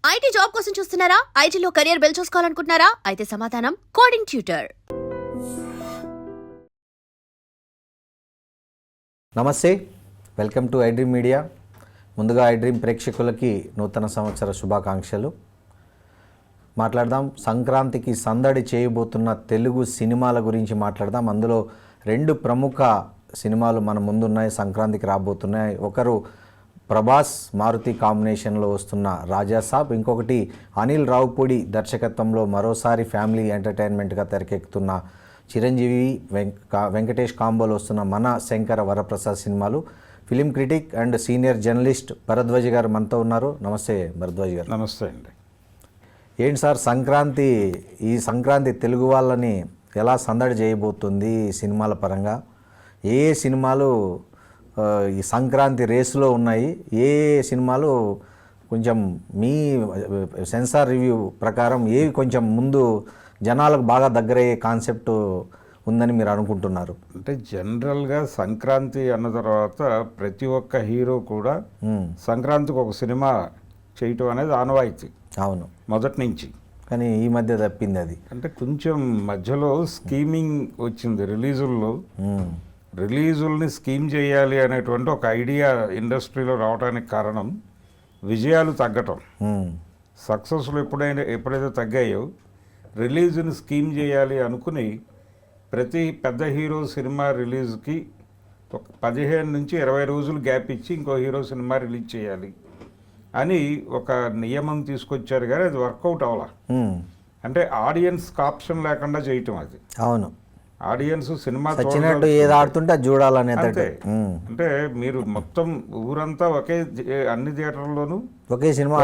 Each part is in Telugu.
ఐటీ జాబ్ కోసం చూస్తున్నారా? ఐటీలో కెరియర్ బిల్డ్ చూసుకోవాలనుకుంటున్నారా? అయితే సమాధానం కోడింగ్ ట్యూటర్. నమస్తే, వెల్కమ్ టు ఐడ్రీమ్ మీడియా. ముందుగా ఐడ్రీమ్ ప్రేక్షకులకి నూతన సంవత్సర శుభాకాంక్షలు. మాట్లాడదాం, సంక్రాంతికి సందడి చేయబోతున్న తెలుగు సినిమాల గురించి మాట్లాడదాం. అందులో రెండు ప్రముఖ సినిమాలు మన ముందున్నాయి, సంక్రాంతికి రాబోతున్నాయి. ఒకరు ప్రభాస్ మారుతి కాంబినేషన్లో వస్తున్న రాజాసాబ్, ఇంకొకటి అనిల్ రావుపూడి దర్శకత్వంలో మరోసారి ఫ్యామిలీ ఎంటర్టైన్మెంట్గా తెరకెక్కుతున్న చిరంజీవి వెంకటేష్ కాంబోలో వస్తున్న మన శంకర వరప్రసాద్ సినిమాలు. Film critic and senior journalist Bharadwaj గారు మనతో ఉన్నారు. నమస్తే భరద్వాజ్ గారు. నమస్తే అండి. ఏంటి సార్, ఈ సంక్రాంతి తెలుగు వాళ్ళని ఎలా సందడి చేయబోతుంది సినిమాల పరంగా? ఏ సినిమాలు ఈ సంక్రాంతి రేసులో ఉన్నాయి? ఏ సినిమాలు కొంచెం మీ సెన్సార్ రివ్యూ ప్రకారం ఏవి కొంచెం ముందు జనాలకు బాగా దగ్గరయ్యే కాన్సెప్ట్ ఉందని మీరు అనుకుంటున్నారు? అంటే జనరల్గా సంక్రాంతి అన్న తర్వాత ప్రతి ఒక్క హీరో కూడా సంక్రాంతికి ఒక సినిమా చేయటం అనేది ఆనవాయితీ. అవును, మొదటి నుంచి. కానీ ఈ మధ్య తప్పింది అది. అంటే కొంచెం మధ్యలో స్కీమింగ్ వచ్చింది. రిలీజుల్ని స్కీమ్ చేయాలి అనేటువంటి ఒక ఐడియా ఇండస్ట్రీలో రావడానికి కారణం విజయాలు తగ్గటం. సక్సెస్లు ఎప్పుడైతే తగ్గాయో రిలీజ్ని స్కీమ్ చేయాలి అనుకుని ప్రతి పెద్ద హీరో సినిమా రిలీజ్కి ఒక 15 నుంచి 20 రోజులు గ్యాప్ ఇచ్చి ఇంకో హీరో సినిమా రిలీజ్ చేయాలి అని ఒక నియమం తీసుకొచ్చారు. కానీ అది వర్కౌట్ అవ్వాల. అంటే ఆడియన్స్కి ఆప్షన్ లేకుండా చేయటం అది. అవును, ఆడియన్స్ సినిమా వచ్చినట్టు ఏది ఆడుతుంటే అది చూడాలనే. అంటే మీరు మొత్తం ఊరంతా అన్ని థియేటర్లోనూ ఒకే సినిమా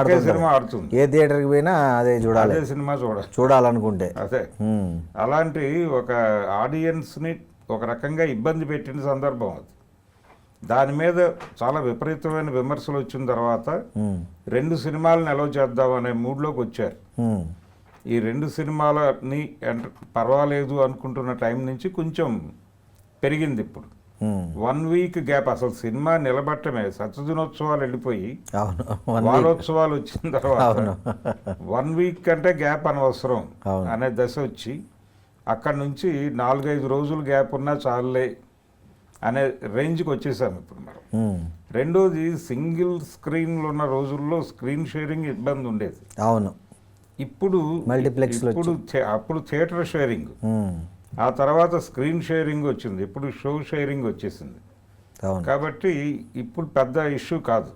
ఆడుతుంది. ఏ థియేటర్కి పోయినా అదే చూడాలి, అదే సినిమా చూడాలనుకుంటే. అదే అలాంటి ఒక ఆడియన్స్ని ఒక రకంగా ఇబ్బంది పెట్టిన సందర్భం అది. దాని మీద చాలా విపరీతమైన విమర్శలు వచ్చిన తర్వాత 2 సినిమాలను అలౌ చేద్దాం అనే మూడ్లోకి వచ్చారు. ఈ 2 సినిమాలని పర్వాలేదు అనుకుంటున్న టైం నుంచి కొంచెం పెరిగింది. ఇప్పుడు 1 వీక్ గ్యాప్. అసలు సినిమా నిలబట్టమే, సత్యదినోత్సవాలు వెళ్ళిపోయి వారోత్సవాలు వచ్చిన తర్వాత 1 వీక్ అంటే గ్యాప్ అనవసరం అనే దశ వచ్చి అక్కడి నుంచి 4-5 రోజులు గ్యాప్ ఉన్నా చాలే అనే రేంజ్కి వచ్చేసాం ఇప్పుడు మనం. రెండోది, సింగిల్ స్క్రీన్లు ఉన్న రోజుల్లో స్క్రీన్ షేరింగ్ ఇబ్బంది ఉండేది. అవును, ఇప్పుడు మల్టీప్లెక్స్ అప్పుడు థియేటర్ షేరింగ్, ఆ తర్వాత స్క్రీన్ షేరింగ్ వచ్చింది, ఇప్పుడు షో షేరింగ్ వచ్చేసింది. కాబట్టి ఇప్పుడు పెద్ద ఇష్యూ కాదు.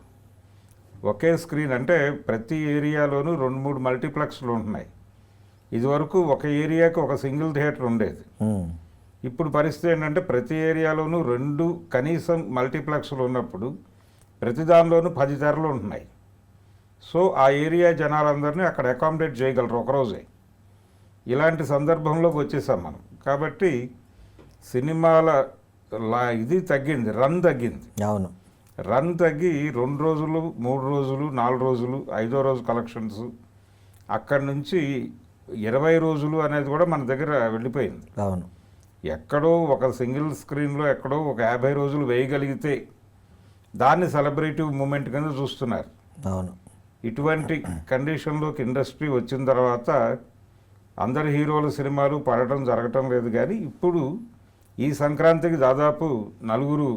ఒకే స్క్రీన్ అంటే ప్రతి ఏరియాలోనూ 2-3 మల్టీప్లెక్స్లు ఉంటున్నాయి. ఇదివరకు ఒక ఏరియాకి ఒక సింగిల్ థియేటర్ ఉండేది. ఇప్పుడు పరిస్థితి ఏంటంటే ప్రతి ఏరియాలోనూ 2 కనీసం మల్టీప్లెక్స్లు ఉన్నప్పుడు ప్రతి దానిలోనూ 10 తెరలు ఉంటున్నాయి. సో ఆ ఏరియా జనాలందరినీ అక్కడ అకామిడేట్ చేయగలరు ఒకరోజే. ఇలాంటి సందర్భంలోకి వచ్చేసాం మనం. కాబట్టి సినిమాల ఇది తగ్గింది, రన్ తగ్గింది. అవును, రన్ తగ్గి 2 రోజులు, 3 రోజులు, 4 రోజులు, 5వ రోజు కలెక్షన్స్, అక్కడి నుంచి 20 రోజులు అనేది కూడా మన దగ్గర వెళ్ళిపోయింది. అవును, ఎక్కడో ఒక సింగిల్ స్క్రీన్లో ఎక్కడో ఒక 50 రోజులు వేయగలిగితే దాన్ని సెలబ్రేటివ్ మూమెంట్ కింద చూస్తున్నారు. అవును, ఇటువంటి కండిషన్లోకి ఇండస్ట్రీ వచ్చిన తర్వాత అందరి హీరోల సినిమాలు పడటం జరగటం లేదు. కానీ ఇప్పుడు ఈ సంక్రాంతికి దాదాపు 4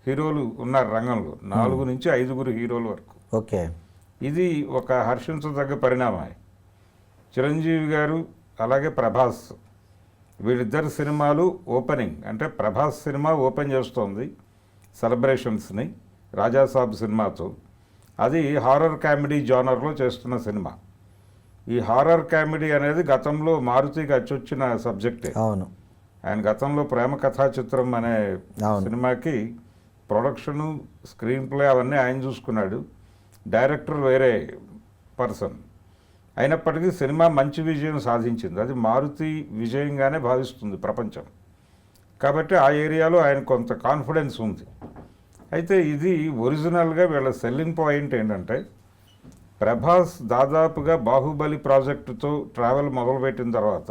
హీరోలు ఉన్నారు రంగంలో, 4 నుంచి 5 హీరోల వరకు. ఓకే, ఇది ఒక హర్షించదగ్గ పరిణామం. చిరంజీవి గారు అలాగే ప్రభాస్, వీళ్ళిద్దరు సినిమాలు ఓపెనింగ్. అంటే ప్రభాస్ సినిమా ఓపెన్ చేస్తోంది సెలబ్రేషన్స్ని రాజాసాబ్ సినిమాతో. అది హారర్ కామెడీ జానర్లో చేస్తున్న సినిమా. ఈ హారర్ కామెడీ అనేది గతంలో మారుతికి అచ్చొచ్చిన సబ్జెక్టే. అవును, ఆయన గతంలో ప్రేమ కథా చిత్రం అనే సినిమాకి ప్రొడక్షను, స్క్రీన్ ప్లే అవన్నీ ఆయన చూసుకున్నాడు. డైరెక్టర్ వేరే పర్సన్. అయినప్పటికీ సినిమా మంచి విజయం సాధించింది. అది మారుతి విజయంగానే భావిస్తుంది ప్రపంచం. కాబట్టి ఆ ఏరియాలో ఆయన కొంత కాన్ఫిడెన్స్ ఉంది. అయితే ఇది ఒరిజినల్గా వీళ్ళ సెల్లింగ్ పాయింట్ ఏంటంటే, ప్రభాస్ దాదాపుగా బాహుబలి ప్రాజెక్టుతో ట్రావెల్ మొదలుపెట్టిన తర్వాత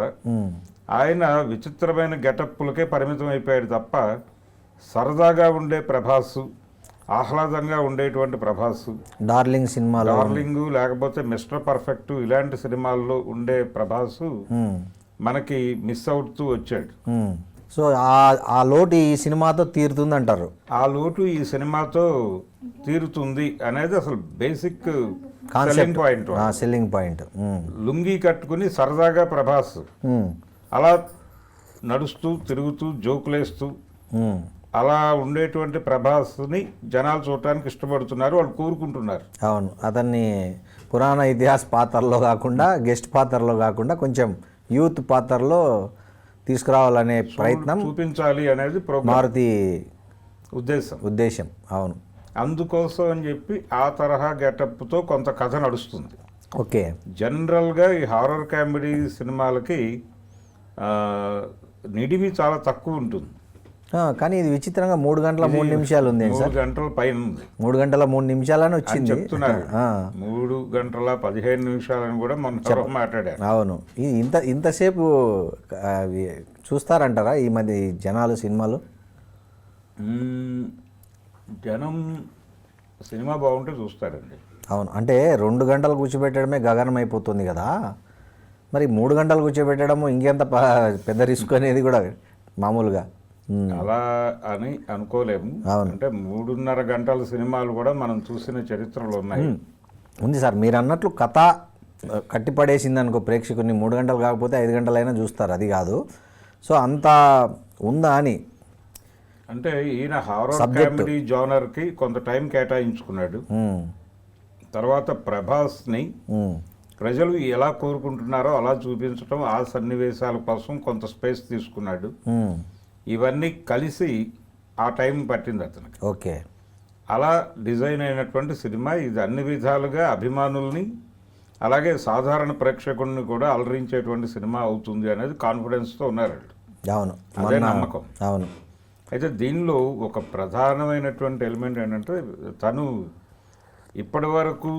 ఆయన విచిత్రమైన గెటప్పులకే పరిమితం అయిపోయాడు తప్ప సరదాగా ఉండే ప్రభాస్, ఆహ్లాదంగా ఉండేటువంటి ప్రభాస్, డార్లింగ్ సినిమాలో డార్లింగ్ లేకపోతే మిస్టర్ పర్ఫెక్ట్ ఇలాంటి సినిమాల్లో ఉండే ప్రభాస్ మనకి మిస్ అవుతూ వచ్చాడు. సో ఆ లోటు ఈ సినిమాతో తీరుతుంది అంటారు. ఆ లోటు ఈ సినిమాతో తీరుతుంది అనేది అసలు basic concept point. Selling point. Lungi కట్టుకుని సరదాగా ప్రభాస్ అలా నడుస్తూ తిరుగుతూ జోకులేస్తూ అలా ఉండేటువంటి ప్రభాస్ని జనాలు చూడటానికి ఇష్టపడుతున్నారు, వాళ్ళు కోరుకుంటున్నారు. అవును, అతన్ని పురాణ ఇతిహాస పాత్రలో కాకుండా గెస్ట్ పాత్రలో కాకుండా కొంచెం యూత్ పాత్రలో తీసుకురావాలనే ప్రయత్నం చూపించాలి అనేది మారుతి ఉద్దేశం. అవును, అందుకోసం అని చెప్పి ఆ తరహా గెటప్తో కొంత కథ నడుస్తుంది. ఓకే. జనరల్గా ఈ హారర్ కామెడీ సినిమాలకి నిడివి చాలా తక్కువ ఉంటుంది. కానీ ఇది విచిత్రంగా 3 గంటల 3 నిమిషాలు ఉంది సార్. 3 గంటల పైన ఉంది. 3 గంటల 3 నిమిషాలని వచ్చింది చెప్తున్నారు. 3 గంటల 15 నిమిషాలని కూడా మనం మాట్లాడారు. అవును, ఇది ఇంతసేపు చూస్తారంటారా ఈ మధ్య జనాలు సినిమాలు? జనం సినిమా బాగుంటే చూస్తారండి. అవును, అంటే 2 గంటలు కూర్చోబెట్టడమే గగనం అయిపోతుంది కదా, మరి 3 గంటలు కూర్చోబెట్టడము ఇంకెంత పెద్ద రిస్క్ అనేది కూడా మామూలుగా అలా అని అనుకోలేము. అంటే 3.5 గంటల సినిమాలు కూడా మనం చూసిన చరిత్రలు ఉన్నాయి. ఉంది సార్, మీరు అన్నట్లు కథ కట్టిపడేసింది అనుకో ప్రేక్షకుని, 3 గంటలు కాకపోతే 5 గంటలైనా చూస్తారు, అది కాదు. సో అంత ఉందా అని. అంటే ఈయన హారర్ కామెడీ జోనర్కి కొంత టైం కేటాయించుకున్నాడు. తర్వాత ప్రభాస్ని ప్రజలు ఎలా కోరుకుంటున్నారో అలా చూపించడం, ఆ సన్నివేశాల కోసం కొంత స్పేస్ తీసుకున్నాడు. ఇవన్నీ కలిసి ఆ టైం పట్టింది అతనికి. ఓకే. అలా డిజైన్ అయినటువంటి సినిమా ఇది. అన్ని విధాలుగా అభిమానుల్ని అలాగే సాధారణ ప్రేక్షకుల్ని కూడా అలరించేటువంటి సినిమా అవుతుంది అనేది కాన్ఫిడెన్స్తో ఉన్నారు. అవును, అదే నమ్మకం. అవును. అయితే దీనిలో ఒక ప్రధానమైనటువంటి ఎలిమెంట్ ఏంటంటే, తను ఇప్పటి వరకు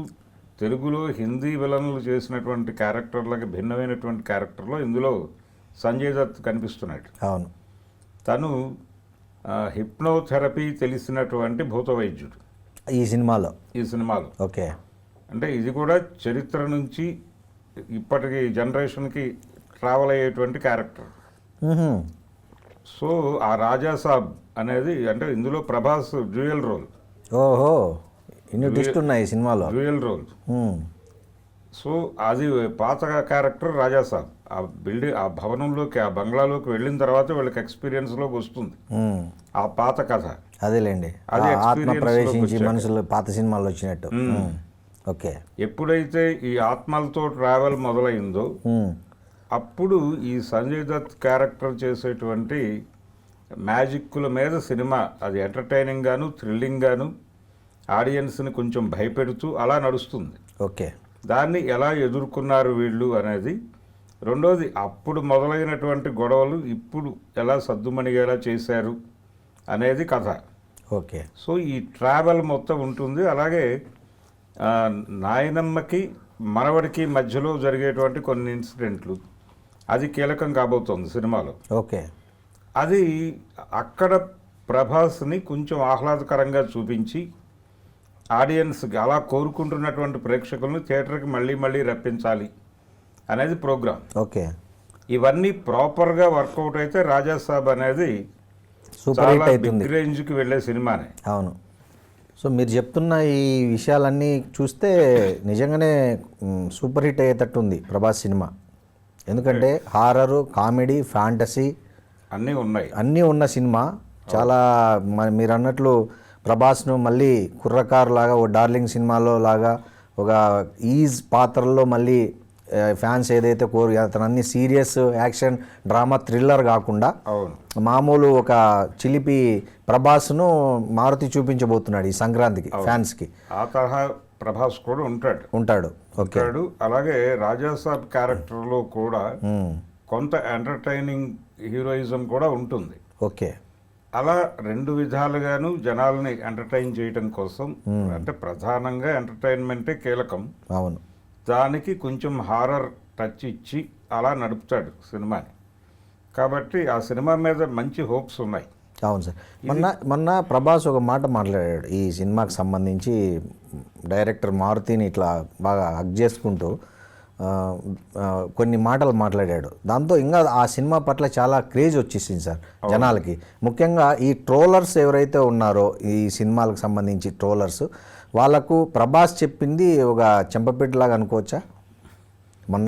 తెలుగులో హిందీ విలన్లు చేసినటువంటి క్యారెక్టర్లకి భిన్నమైనటువంటి క్యారెక్టర్లో ఇందులో సంజయ్ దత్ కనిపిస్తున్నాడు. అవును, తను హిప్నోథెరపీ తెలిసినటువంటి భూత వైద్యుడు ఈ సినిమాలో. ఓకే. అంటే ఇది కూడా చరిత్ర నుంచి ఇప్పటికి జనరేషన్కి ట్రావెల్ అయ్యేటువంటి క్యారెక్టర్. సో ఆ రాజాసాబ్ అనేది అంటే ఇందులో ప్రభాస్ డ్యూయల్ రోల్. ఓహో, ఇన్ని ట్విస్ట్ ఉన్నాయి సినిమాలో. Dual role. సో అది పాత క్యారెక్టర్ రాజాసాబ్. ఆ భవనంలోకి, ఆ బంగ్లాలోకి వెళ్ళిన తర్వాత వీళ్ళకి ఎక్స్పీరియన్స్లోకి వస్తుంది ఆ పాత కథ. అదేలేండి, అది ఆత్మ ప్రవేశించి మనుషులు పాత సినిమాల్లో వచ్చినట్టు. ఓకే. ఎప్పుడైతే ఈ ఆత్మలతో ట్రావెల్ మొదలైందో అప్పుడు ఈ సంజయ్ దత్ క్యారెక్టర్ చేసేటువంటి మ్యాజిక్కుల మీద సినిమా అది ఎంటర్టైనింగ్ గాను థ్రిల్లింగ్ గాను ఆడియన్స్ని కొంచెం భయపెడుతూ అలా నడుస్తుంది. ఓకే. దాన్ని ఎలా ఎదుర్కొన్నారు వీళ్ళు అనేది. రెండోది, అప్పుడు మొదలైనటువంటి గొడవలు ఇప్పుడు ఎలా సద్దుమణిగేలా చేశారు అనేది కథ. ఓకే. సో ఈ ట్రావెల్ మొత్తం ఉంటుంది. అలాగే నాయనమ్మకి మనవడికి మధ్యలో జరిగేటువంటి కొన్ని ఇన్సిడెంట్లు అది కీలకం కాబోతోంది సినిమాలో. ఓకే. అది అక్కడ ప్రభాస్ని కొంచెం ఆహ్లాదకరంగా చూపించి ఆడియన్స్కి అలా కోరుకుంటున్నటువంటి ప్రేక్షకులను థియేటర్కి మళ్ళీ మళ్ళీ రప్పించాలి అనేది ప్రోగ్రామ్. ఓకే. ఇవన్నీ ప్రాపర్గా వర్కౌట్ అయితే రాజాసాబ్ అనేది సూపర్ హిట్ అవుతుంది, బిగ్ రేంజ్కి వెళ్ళే సినిమానే. అవును. సో మీరు చెప్తున్న ఈ విషయాలన్నీ చూస్తే నిజంగానే సూపర్ హిట్ అయ్యేటట్టు ఉంది ప్రభాస్ సినిమా. ఎందుకంటే హారరు, కామెడీ, ఫ్యాంటసీ అన్నీ ఉన్న సినిమా. చాలా మీరు అన్నట్లు ప్రభాస్ను మళ్ళీ కుర్రకారు లాగా ఓ డార్లింగ్ సినిమాలో లాగా ఒక ఈజ్ పాత్రల్లో మళ్ళీ ఫ్యాన్స్ ఏదైతే అతను అన్ని సీరియస్ యాక్షన్ డ్రామా థ్రిల్లర్ కాకుండా మామూలు ఒక చిలిపి ప్రభాస్ను మారుతి చూపించబోతున్నాడు ఈ సంక్రాంతికి ఫ్యాన్స్కి. ఆ తరహా ప్రభాస్ కూడా ఉంటాడు. ఓకే. అలాగే రాజాసాబ్ క్యారెక్టర్లో కూడా కొంత ఎంటర్టైనింగ్ హీరోయిజం కూడా ఉంటుంది. ఓకే. అలా 2 విధాలుగాను జనాల్ని ఎంటర్టైన్ చేయడం కోసం, అంటే ప్రధానంగా ఎంటర్టైన్మెంటే కీలకం. అవును. దానికి కొంచెం హారర్ టచ్ ఇచ్చి అలా నడుపుతాడు సినిమాని. కాబట్టి ఆ సినిమా మీద మంచి హోప్స్ ఉన్నాయి. అవును సార్. మొన్న ప్రభాస్ ఒక మాట మాట్లాడాడు ఈ సినిమాకి సంబంధించి. డైరెక్టర్ మారుతిని ఇట్లా బాగా హగ్ చేసుకుంటూ కొన్ని మాటలు మాట్లాడాడు. దాంతో ఇంకా ఆ సినిమా పట్ల చాలా క్రేజ్ వచ్చేసింది సార్ జనాలకి. ముఖ్యంగా ఈ ట్రోలర్స్ ఎవరైతే ఉన్నారో ఈ సినిమాలకు సంబంధించి ట్రోలర్స్, వాళ్ళకు ప్రభాస్ చెప్పింది ఒక చెంపపెట్టులాగా అనుకోవచ్చా మొన్న?